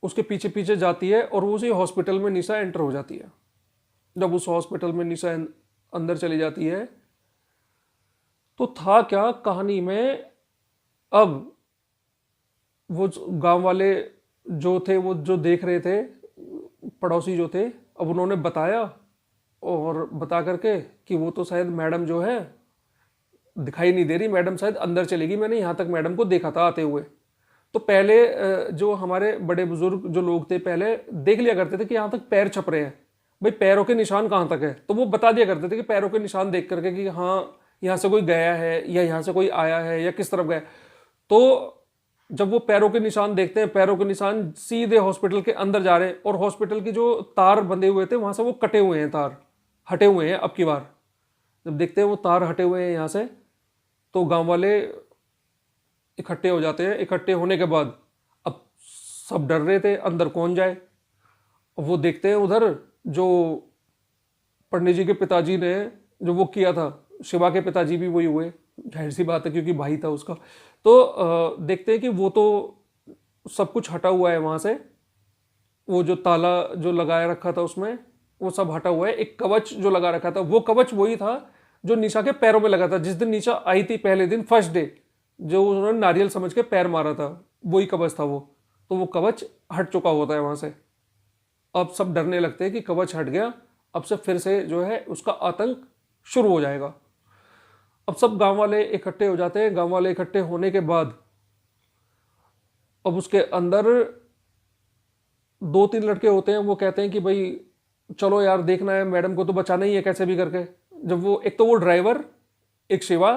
उसके पीछे पीछे जाती है और वो उसी हॉस्पिटल में निशा एंटर हो जाती है। जब उस हॉस्पिटल में निशा अंदर चली जाती है, तो था क्या कहानी में, अब वो गांव वाले जो थे, वो जो देख रहे थे, पड़ोसी जो थे, अब उन्होंने बताया, और बता करके कि वो तो शायद मैडम जो है दिखाई नहीं दे रही, मैडम शायद अंदर चलेगी, मैंने यहाँ तक मैडम को देखा था आते हुए। तो पहले जो हमारे बड़े बुजुर्ग जो लोग थे, पहले देख लिया करते थे कि यहाँ तक पैर छप रहे हैं, भाई पैरों के निशान कहाँ तक है, तो वो बता दिया करते थे कि पैरों के निशान देख करके कि हाँ यहाँ से कोई गया है या यहाँ से कोई आया है या किस तरफ गया। तो जब वो पैरों के निशान देखते हैं, पैरों के निशान सीधे हॉस्पिटल के अंदर जा रहे हैं, और हॉस्पिटल की जो तार बंधे हुए थे वहां से वो कटे हुए हैं, तार हटे हुए हैं। अब की बार जब देखते हैं वो तार हटे हुए हैं यहाँ से, तो गांव वाले इकट्ठे हो जाते हैं। इकट्ठे होने के बाद अब सब डर रहे थे अंदर कौन जाए। वो देखते हैं उधर जो पंडित जी के पिताजी ने जो वो किया था, शिवा के पिताजी भी वही हुए, जाहिर सी बात है क्योंकि भाई था उसका। तो देखते हैं कि वो तो सब कुछ हटा हुआ है वहां से, वो जो ताला जो लगाया रखा था उसमें वो सब हटा हुआ है। एक कवच जो लगा रखा था, वो कवच वही था जो निशा के पैरों में लगा था जिस दिन निशा आई थी पहले दिन, फर्स्ट डे, जो उन्होंने नारियल समझ के पैर मारा था, वही कवच था वो। तो वो कवच हट चुका होता है वहां से। अब सब डरने लगते हैं कि कवच हट गया, अब से फिर से जो है उसका आतंक शुरू हो जाएगा। अब सब गांव वाले इकट्ठे हो जाते हैं। गांव वाले इकट्ठे होने के बाद अब उसके अंदर दो तीन लड़के होते हैं, वो कहते हैं कि भाई चलो यार देखना है, मैडम को तो बचाना ही है कैसे भी करके। जब वो, एक तो वो ड्राइवर, एक शिवा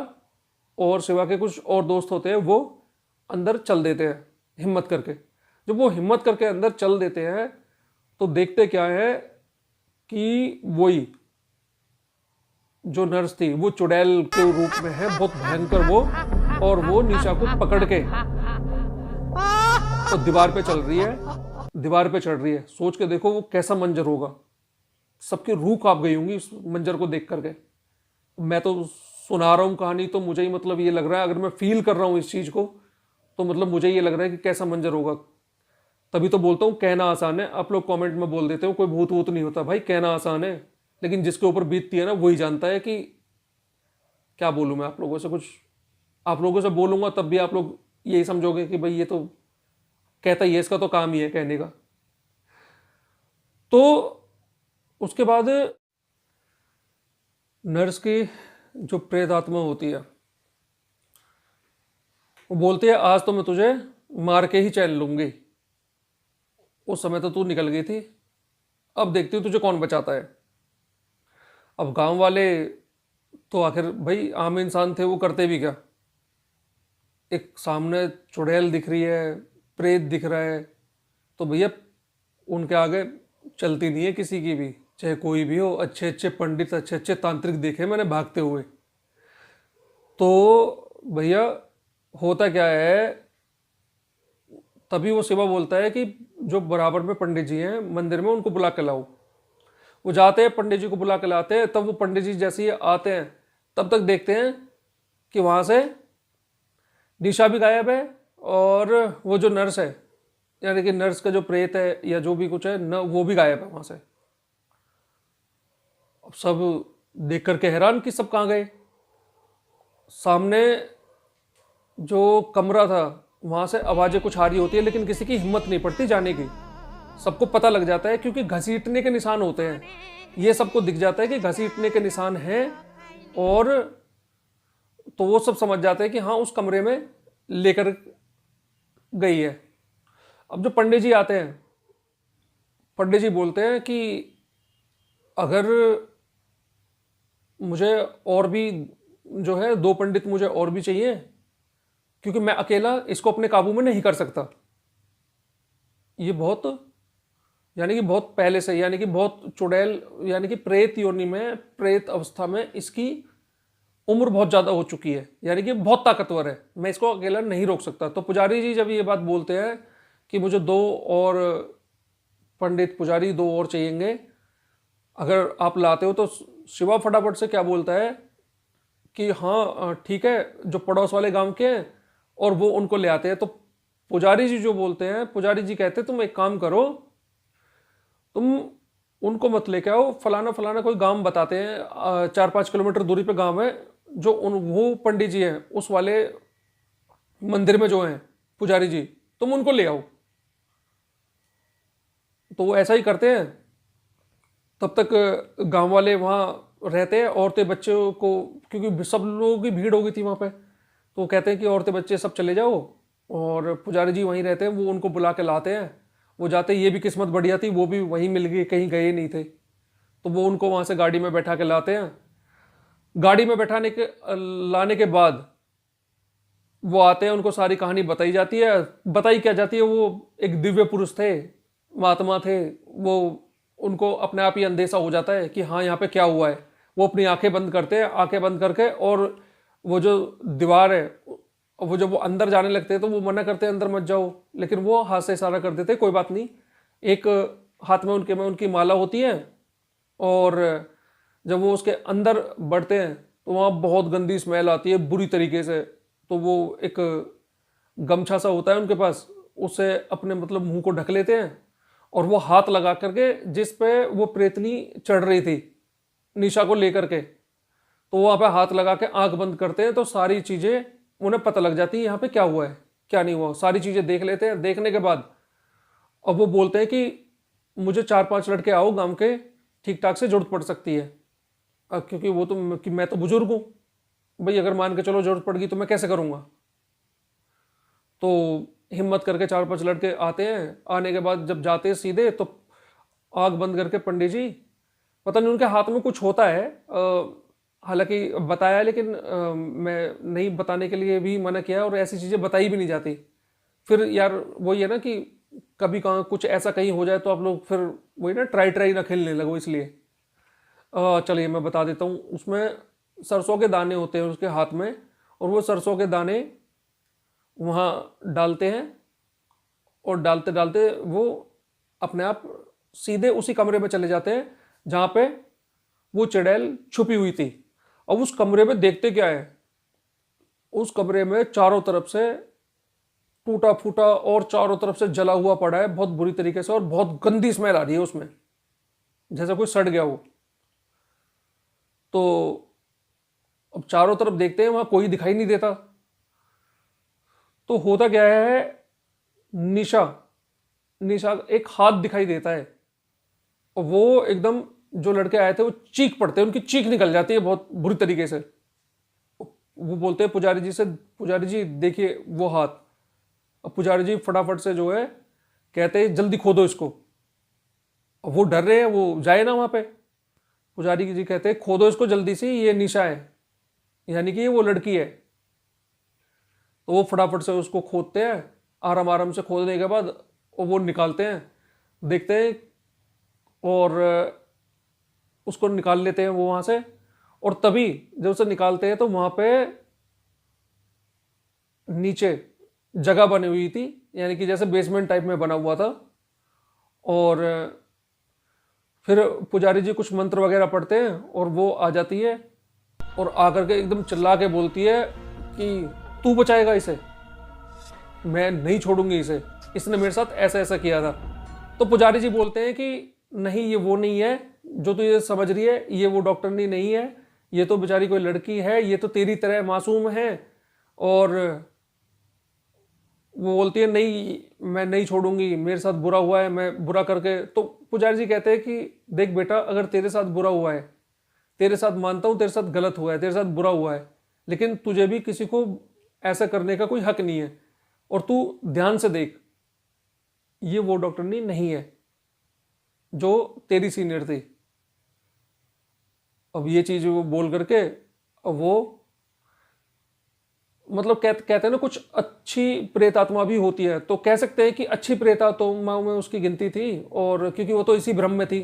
और शिवा के कुछ और दोस्त होते हैं, वो अंदर चल देते हैं हिम्मत करके। जब वो हिम्मत करके अंदर चल देते हैं तो देखते क्या है कि वही जो नर्स थी वो चुड़ैल के रूप में है, बहुत भयंकर वो, और वो निशा को पकड़ के तो दीवार पे चल रही है, दीवार पे चढ़ रही है। सोच के देखो वो कैसा मंजर होगा, सबकी रूह कांप गई होंगी इस मंजर को देख करके। मैं तो सुना रहा हूँ कहानी, तो मुझे ही मतलब ये लग रहा है, अगर मैं फील कर रहा हूँ इस चीज़ को, तो मतलब मुझे ये लग रहा है कि कैसा मंजर होगा। तभी तो बोलता हूँ कहना आसान है, आप लोग कमेंट में बोल देते हो कोई भूत वूत नहीं होता। भाई कहना आसान है, लेकिन जिसके ऊपर बीतती है ना वही जानता है कि क्या बोलूँ मैं आप लोगों से। कुछ आप लोगों से बोलूँगा तब भी आप लोग यही समझोगे कि भाई ये तो कहता ही है, इसका तो काम ही है कहने का। तो उसके बाद नर्स की जो प्रेत आत्मा होती है वो बोलती है आज तो मैं तुझे मार के ही चैन लूंगी, उस समय तो तू निकल गई थी, अब देखती हूँ तुझे कौन बचाता है। अब गांव वाले तो आखिर भाई आम इंसान थे, वो करते भी क्या, एक सामने चुड़ैल दिख रही है, प्रेत दिख रहा है, तो भैया उनके आगे चलती नहीं है किसी की भी, चाहे कोई भी हो। अच्छे अच्छे पंडित, अच्छे अच्छे तांत्रिक देखे मैंने भागते हुए। तो भैया होता क्या है, तभी वो शिवा बोलता है कि जो बराबर में पंडित जी हैं मंदिर में, उनको बुला के लाओ। वो जाते हैं, पंडित जी को बुला के लाते हैं। तब वो पंडित जी जैसे ही आते हैं तब तक देखते हैं कि वहाँ से निशा भी गायब है, और वो जो नर्स है, यानी कि नर्स का जो प्रेत है या जो भी कुछ है न, वो भी गायब है वहाँ से। अब सब देख करके हैरान कि सब कहाँ गए। सामने जो कमरा था वहाँ से आवाज़ें कुछ आ रही होती है, लेकिन किसी की हिम्मत नहीं पड़ती जाने की। सबको पता लग जाता है क्योंकि घसीटने के निशान होते हैं, ये सबको दिख जाता है कि घसीटने के निशान हैं, और तो वो सब समझ जाते हैं कि हाँ उस कमरे में लेकर गई है। अब जो पंडित जी आते हैं, पंडित जी बोलते हैं कि अगर मुझे और भी जो है 2 पंडित मुझे और भी चाहिए, क्योंकि मैं अकेला इसको अपने काबू में नहीं कर सकता। ये बहुत यानी कि बहुत पहले से, यानी कि बहुत चुड़ैल, यानी कि प्रेत योनि में, प्रेत अवस्था में इसकी उम्र बहुत ज़्यादा हो चुकी है, यानी कि बहुत ताकतवर है, मैं इसको अकेला नहीं रोक सकता। तो पुजारी जी जब ये बात बोलते हैं कि मुझे 2 और पंडित, पुजारी 2 और चाहिएंगे, अगर आप लाते हो, तो शिवा फटाफट से क्या बोलता है कि हाँ ठीक है, जो पड़ोस वाले गांव के हैं, और वो उनको ले आते हैं। तो पुजारी जी जो बोलते हैं, पुजारी जी कहते हैं तुम एक काम करो, तुम उनको मत लेके आओ, फलाना फलाना कोई गांव बताते हैं, 4-5 किलोमीटर दूरी पे गांव है, जो वो पंडित जी हैं उस वाले मंदिर में जो हैं पुजारी जी, तुम उनको ले आओ। तो वो ऐसा ही करते हैं। तब तक गांव वाले वहाँ रहते हैं, औरतें बच्चों को, क्योंकि सब लोगों की भीड़ हो गई थी वहाँ पे, तो वो कहते हैं कि औरतें बच्चे सब चले जाओ, और पुजारी जी वहीं रहते हैं। वो उनको बुला के लाते हैं। वो जाते, ये भी किस्मत बढ़िया थी, वो भी वहीं मिल गई, कहीं गए नहीं थे। तो वो उनको वहाँ से गाड़ी में बैठा के लाते हैं। गाड़ी में बैठाने के लाने के बाद वो आते हैं, उनको सारी कहानी बताई जाती है। बताई क्या जाती है, वो एक दिव्य पुरुष थे, महात्मा थे वो। उनको अपने आप ही अंदेशा हो जाता है कि हाँ यहाँ पे क्या हुआ है। वो अपनी आंखें बंद करते हैं, आंखें बंद करके, और वो जो दीवार है, वो जब वो अंदर जाने लगते हैं तो वो मना करते हैं अंदर मत जाओ, लेकिन वो हाथ से इशारा कर देते कोई बात नहीं। एक हाथ में उनकी माला होती है, और जब वो उसके अंदर बढ़ते हैं तो वहाँ बहुत गंदी स्मेल आती है बुरी तरीके से। तो वो एक गमछा सा होता है उनके पास, उससे अपने मतलब मुंह को ढक लेते हैं, और वो हाथ लगा करके जिस पे वो प्रेतनी चढ़ रही थी निशा को लेकर के, तो वहाँ पे हाथ लगा के आंख बंद करते हैं, तो सारी चीज़ें उन्हें पता लग जाती है यहाँ पे क्या हुआ है क्या नहीं हुआ। सारी चीज़ें देख लेते हैं। देखने के बाद अब वो बोलते हैं कि मुझे 4-5 लड़के आओ गांव के, ठीक ठाक से जरूरत पड़ सकती है। क्योंकि वो तो कि मैं तो बुजुर्ग हूँ भाई, अगर मान के चलो जरूरत पड़ गई तो मैं कैसे करूँगा। तो हिम्मत करके 4-5 लड़के आते हैं। आने के बाद जब जाते हैं सीधे, तो आँख बंद करके पंडित जी, पता नहीं उनके हाथ में कुछ होता है, हालांकि बताया, लेकिन मैं नहीं बताने के लिए भी मना किया, और ऐसी चीज़ें बताई भी नहीं जाती। फिर यार वही है ना कि कभी कहाँ कुछ ऐसा कहीं हो जाए तो आप लोग फिर वही ना ट्राई ना खेलने लगो, इसलिए। चलिए मैं बता देता हूँ। उसमें सरसों के दाने होते हैं उसके हाथ में, और वो सरसों के दाने वहाँ डालते हैं, और डालते डालते वो अपने आप सीधे उसी कमरे में चले जाते हैं जहाँ पे वो चुड़ैल छुपी हुई थी। अब उस कमरे में देखते क्या है, उस कमरे में चारों तरफ से टूटा फूटा और चारों तरफ से जला हुआ पड़ा है बहुत बुरी तरीके से, और बहुत गंदी स्मेल आ रही है उसमें, जैसे कोई सड़ गया हो। तो अब चारों तरफ देखते हैं, वहां कोई दिखाई नहीं देता। तो होता क्या है, निशा निशा एक हाथ दिखाई देता है, और वो एकदम, जो लड़के आए थे वो चीख पड़ते हैं, उनकी चीख निकल जाती है बहुत बुरी तरीके से। वो बोलते हैं पुजारी जी से, पुजारी जी देखिए वो हाथ। अब पुजारी जी फटाफट से जो है कहते हैं जल्दी खोदो इसको। अब वो डर रहे हैं, वो जाए ना वहां पे। पुजारी जी कहते हैं खोदो इसको जल्दी से, ये निशा है, यानी कि ये वो लड़की है। तो वो फटाफट से उसको खोदते हैं, आराम आराम से खोदने के बाद वो निकालते हैं, देखते हैं, और उसको निकाल लेते हैं वो वहां से। और तभी जब उसे निकालते हैं तो वहां पे नीचे जगह बनी हुई थी, यानी कि जैसे बेसमेंट टाइप में बना हुआ था। और फिर पुजारी जी कुछ मंत्र वगैरह पढ़ते हैं, और वो आ जाती है, और आकर के एकदम चिल्ला के बोलती है कि तू बचाएगा इसे, मैं नहीं छोड़ूंगी इसे, इसने मेरे साथ ऐसा ऐसा किया था। तो पुजारी जी बोलते हैं कि नहीं, ये वो नहीं है जो तू ये समझ रही है, ये वो डॉक्टरनी नहीं है, ये तो बेचारी कोई लड़की है, ये तो तेरी तरह मासूम है। और वो बोलती है नहीं, मैं नहीं छोड़ूंगी, मेरे साथ बुरा हुआ है, मैं बुरा करके। तो पुजारी जी कहते हैं कि देख बेटा, अगर तेरे साथ बुरा हुआ है, तेरे साथ मानता हूं तेरे साथ गलत हुआ है, तेरे साथ बुरा हुआ है, लेकिन तुझे भी किसी को ऐसा करने का कोई हक नहीं है। और तू ध्यान से देख, ये वो डॉक्टरनी नहीं है जो तेरी सीनियर थी। अब ये चीज वो बोल करके, अब वो मतलब कहते हैं ना, कुछ अच्छी प्रेत आत्मा भी होती है, तो कह सकते हैं कि अच्छी प्रेत आत्मा में उसकी गिनती थी, और क्योंकि वो तो इसी भ्रम में थी।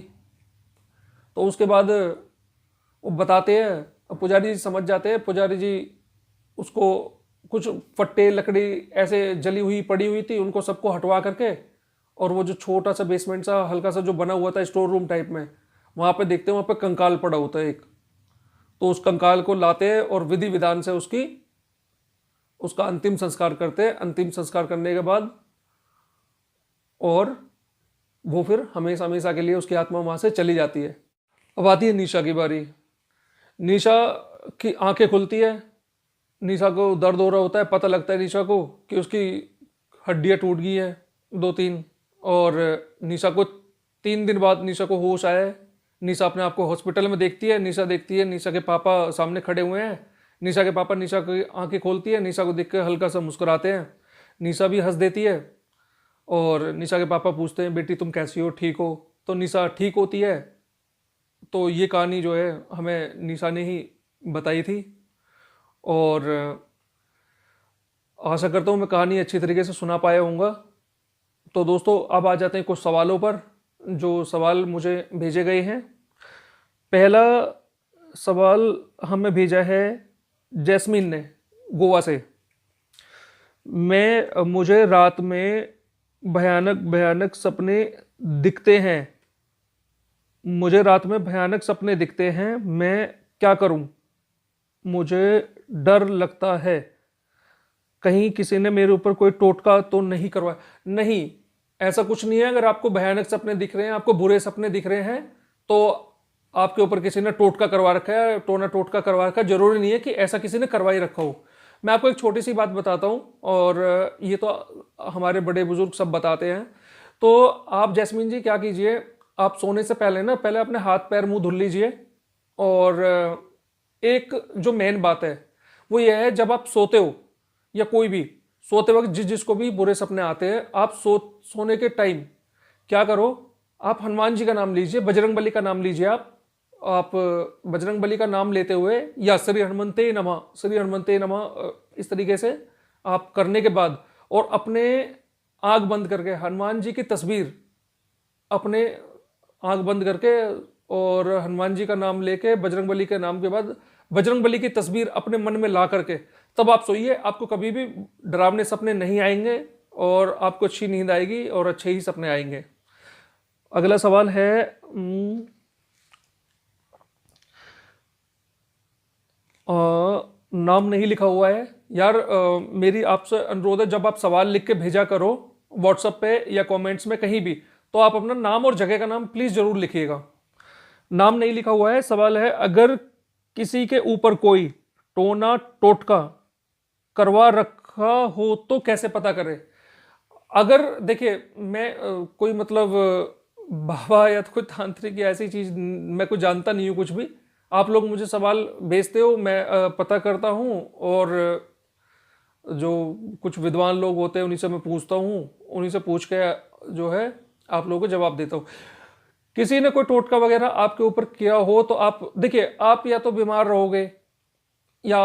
तो उसके बाद वो बताते हैं, अब पुजारी जी समझ जाते हैं। पुजारी जी उसको कुछ फट्टे लकड़ी ऐसे जली हुई पड़ी हुई थी, उनको सबको हटवा करके, और वो जो छोटा सा बेसमेंट सा हल्का सा जो बना हुआ था स्टोर रूम टाइप में, वहां पे देखते हैं वहां पे कंकाल पड़ा होता है एक। तो उस कंकाल को लाते हैं और विधि विधान से उसका अंतिम संस्कार करते हैं। अंतिम संस्कार करने के बाद और वो फिर हमेशा हमेशा के लिए उसकी आत्मा वहां से चली जाती है। अब आती है निशा की बारी। निशा की आंखें खुलती है, निशा को दर्द हो रहा होता है, पता लगता है निशा को कि उसकी हड्डियां टूट गई हैं 2-3। और निशा को 3 दिन बाद निशा को होश आया है। निशा अपने आप को हॉस्पिटल में देखती है, निशा देखती है निशा के पापा सामने खड़े हुए हैं। निशा के पापा निशा की आंखें खोलती है, निशा को देख कर हल्का सा मुस्कुराते हैं, निशा भी हंस देती है। और निशा के पापा पूछते हैं बेटी तुम कैसी हो, ठीक हो? तो निशा ठीक होती है। तो ये कहानी जो है हमें निशा ने ही बताई थी, और आशा करता हूँ मैं कहानी अच्छी तरीके से सुना पाया हूँगा। तो दोस्तों अब आ जाते हैं कुछ सवालों पर, जो सवाल मुझे भेजे गए हैं। पहला सवाल हमें भेजा है जैस्मिन ने, गोवा से। मुझे रात में भयानक भयानक सपने दिखते हैं, मुझे रात में भयानक सपने दिखते हैं, मैं क्या करूं? मुझे डर लगता है, कहीं किसी ने मेरे ऊपर कोई टोटका तो नहीं करवाया? नहीं, ऐसा कुछ नहीं है। अगर आपको भयानक सपने दिख रहे हैं, आपको बुरे सपने दिख रहे हैं, तो आपके ऊपर किसी ने टोटका करवा रखा है, टोटका करवा रखा है। जरूरी नहीं है कि ऐसा किसी ने करवा ही रखा हो। मैं आपको एक छोटी सी बात बताता हूँ, और ये तो हमारे बड़े बुजुर्ग सब बताते हैं। तो आप जैस्मिन जी क्या कीजिए, आप सोने से पहले ना, पहले अपने हाथ पैर मुंह धुल लीजिए। और एक जो मेन बात है वो ये है, जब आप सोते हो या कोई भी सोते वक्त जिसको भी बुरे सपने आते हैं, आप सोने के टाइम क्या करो, आप हनुमान जी का नाम लीजिए, बजरंग बली का नाम लीजिए। आप बजरंग बली का नाम लेते हुए, या श्री हनुमंते नमः, श्री हनुमंते नमः, इस तरीके से आप करने के बाद, और अपने आंख बंद करके हनुमान जी की तस्वीर अपने आंख बंद करके और हनुमान जी का नाम लेके बजरंगबली के नाम के बाद बजरंगबली की तस्वीर अपने मन में ला करके तब आप सोइए। आपको कभी भी डरावने सपने नहीं आएंगे और आपको अच्छी नींद आएगी और अच्छे ही सपने आएंगे। अगला सवाल है, नाम नहीं लिखा हुआ है यार। मेरी आपसे अनुरोध है, जब आप सवाल लिख के भेजा करो व्हाट्सएप पे या कमेंट्स में कहीं भी, तो आप अपना नाम और जगह का नाम प्लीज जरूर लिखिएगा। नाम नहीं लिखा हुआ है। सवाल है, अगर किसी के ऊपर कोई टोना टोटका करवा रखा हो तो कैसे पता करें? अगर देखिए, मैं कोई मतलब बाबा या तो कोई तांत्रिक या ऐसी चीज मैं कुछ जानता नहीं हूँ कुछ भी। आप लोग मुझे सवाल भेजते हो, मैं पता करता हूँ और जो कुछ विद्वान लोग होते हैं उन्हीं से मैं पूछता हूँ, उन्हीं से पूछ के जो है आप लोगों को जवाब देता हूँ। किसी ने कोई टोटका वगैरह आपके ऊपर किया हो तो आप देखिए, आप या तो बीमार रहोगे या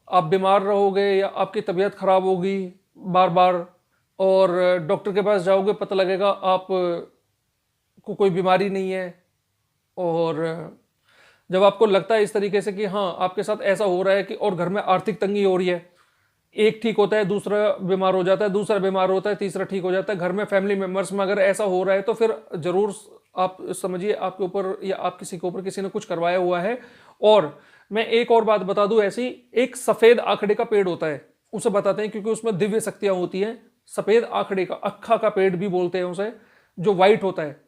आप बीमार रहोगे या आपकी तबीयत खराब होगी बार बार, और डॉक्टर के पास जाओगे पता लगेगा आप को कोई बीमारी नहीं है। और जब आपको लगता है इस तरीके से कि हाँ आपके साथ ऐसा हो रहा है कि और घर में आर्थिक तंगी हो रही है, एक ठीक होता है दूसरा बीमार हो जाता है, दूसरा बीमार होता है तीसरा ठीक हो जाता है, घर में फैमिली मेंबर्स में अगर ऐसा हो रहा है तो फिर जरूर आप समझिए आपके ऊपर या आप किसी के ऊपर किसी ने कुछ करवाया हुआ है। और मैं एक और बात बता दूं, ऐसी एक सफेद आखड़े का पेड़ होता है, उसे बताते हैं क्योंकि उसमें दिव्य शक्तियां होती हैं। सफेद आखड़े का, अक्खा का पेड़ भी बोलते हैं उसे, जो व्हाइट होता है,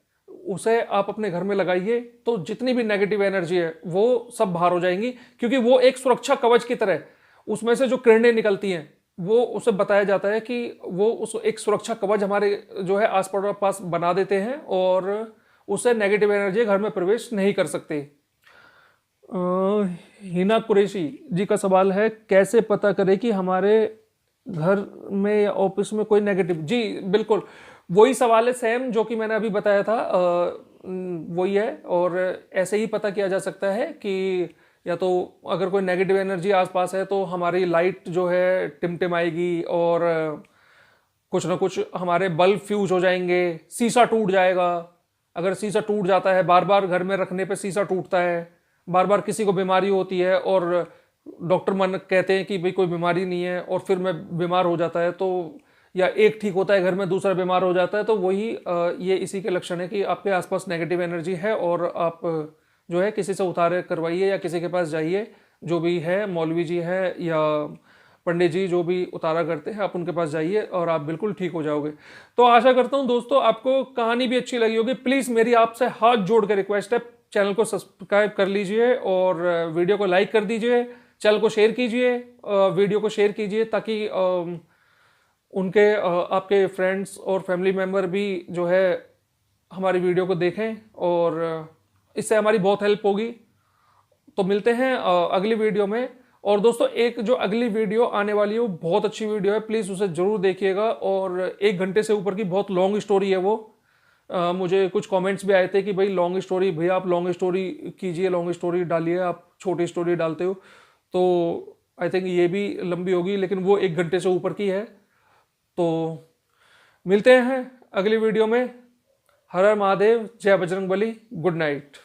उसे आप अपने घर में लगाइए तो जितनी भी नेगेटिव एनर्जी है वो सब बाहर हो जाएंगी, क्योंकि वो एक सुरक्षा कवच की तरह, उसमें से जो किरणें निकलती हैं वो उसे बताया जाता है कि वो उस एक सुरक्षा कवच हमारे जो है आस पास बना देते हैं और उससे नेगेटिव एनर्जी घर में प्रवेश नहीं कर सकते। हिना कुरैशी जी का सवाल है, कैसे पता करें कि हमारे घर में या ऑफिस में कोई नेगेटिव? जी बिल्कुल, वही सवाल है सेम जो कि मैंने अभी बताया था, वही है। और ऐसे ही पता किया जा सकता है कि या तो अगर कोई नेगेटिव एनर्जी आसपास है तो हमारी लाइट जो है टिमटिमाएगी और कुछ ना कुछ हमारे बल्ब फ्यूज हो जाएंगे, शीशा टूट जाएगा। अगर शीशा टूट जाता है, बार बार घर में रखने पे शीशा टूटता है, बार बार किसी को बीमारी होती है और डॉक्टर मन कहते हैं कि भाई कोई बीमारी नहीं है और फिर मैं बीमार हो जाता है, तो या एक ठीक होता है घर में दूसरा बीमार हो जाता है, तो वही ये इसी के लक्षण है कि आपके आसपास नेगेटिव एनर्जी है और आप जो है किसी से उतारे करवाइए या किसी के पास जाइए, जो भी है मौलवी जी है या पंडित जी जो भी उतारा करते हैं, आप उनके पास जाइए और आप बिल्कुल ठीक हो जाओगे। तो आशा करता हूं दोस्तों आपको कहानी भी अच्छी लगी होगी। प्लीज़ मेरी आपसे हाथ जोड़ के रिक्वेस्ट है, चैनल को सब्सक्राइब कर लीजिए और वीडियो को लाइक कर दीजिए, चैनल को शेयर कीजिए, वीडियो को शेयर कीजिए ताकि उनके आपके फ्रेंड्स और फैमिली मेम्बर भी जो है हमारी वीडियो को देखें और इससे हमारी बहुत हेल्प होगी। तो मिलते हैं अगली वीडियो में। और दोस्तों एक जो अगली वीडियो आने वाली है वो बहुत अच्छी वीडियो है, प्लीज़ उसे ज़रूर देखिएगा। और 1 घंटे से ऊपर की बहुत लॉन्ग स्टोरी है वो। मुझे कुछ कमेंट्स भी आए थे कि भाई लॉन्ग स्टोरी, भैया आप लॉन्ग स्टोरी कीजिए, लॉन्ग स्टोरी डालिए, आप छोटी स्टोरी डालते हो। तो आई थिंक ये भी लंबी होगी, लेकिन वो 1 घंटे से ऊपर की है। तो मिलते हैं अगली वीडियो में। हर हर महादेव, जय बजरंगबली, गुड नाइट।